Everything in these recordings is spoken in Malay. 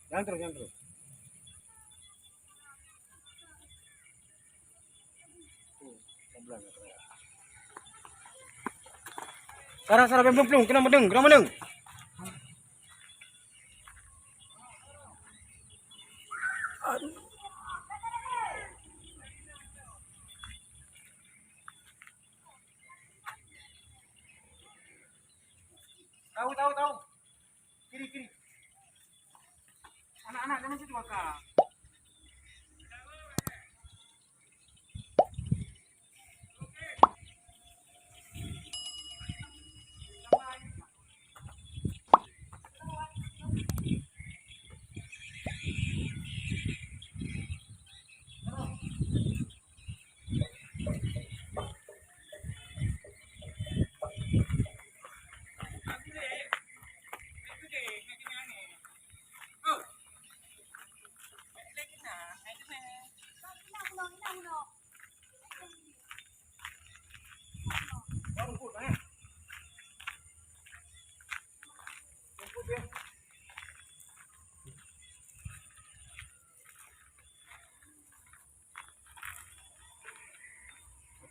Jalan terus, jalan terus. Sarah belum, kena medeng. Tahu. Kiri. Anak-anak jangan situ maka.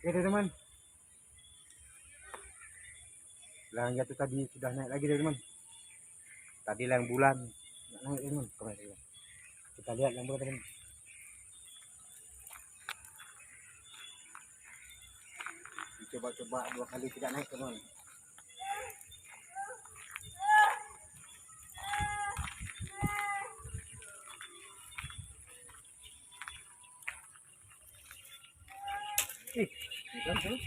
Oke teman, yang jatuh tadi sudah naik lagi teman. Tadi yang bulan naik teman, kemarin. Kita lihat yang bulan teman. Coba 2 kali tidak naik teman. Terus.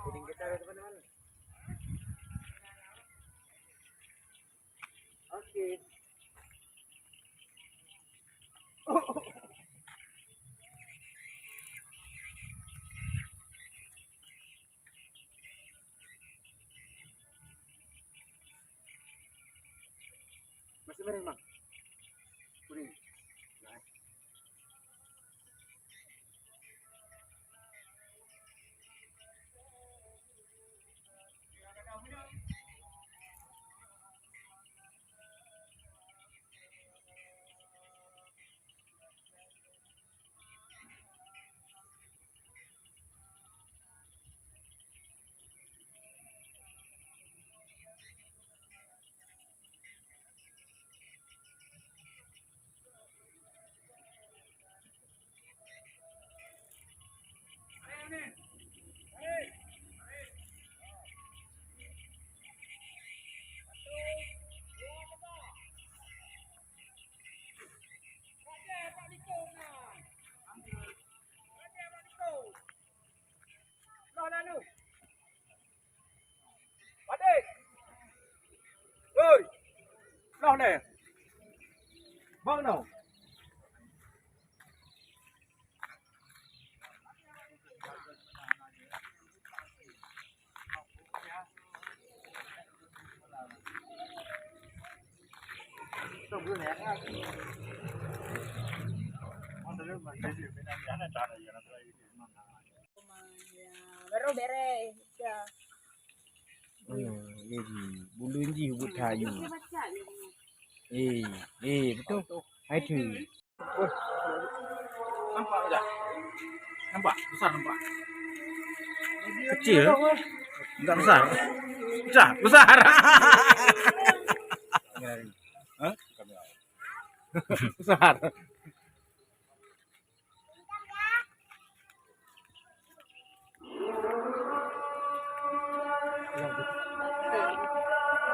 Kuning kita ya teman-teman. Oke. Masih merah bang. Kuning. Nah. Loh nè. Vâng nào. Baru beres. Ya. Ini bulu ini hubut kayu. Betul. Itu. Nampak tak? Nampak? Besar nampak? Kecil. Enggak besar? Besar. Hah? Besar.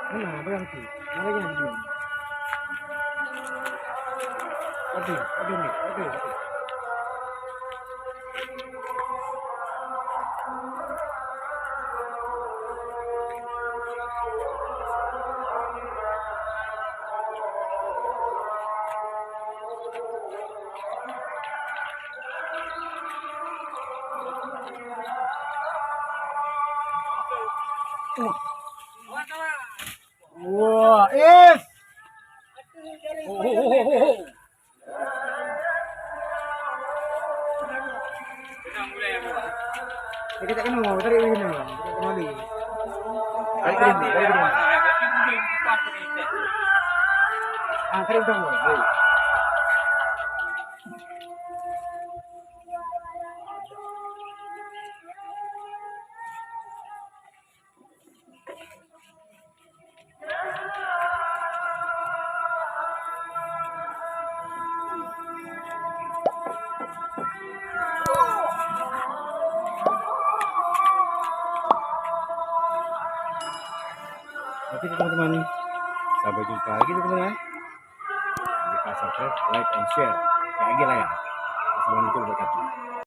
Mana berhenti? Mana yang begini? Aduh. Wah, Kita kena mau tarik ini mau. Kita kembali. Tarik ini. Ah, tarik dong. Ayo. Oke teman-teman, sampai jumpa lagi teman-teman. Jangan lupa subscribe, like, and share. Ya lagi lah ya. Assalamualaikum warahmatullahi wabarakatuh.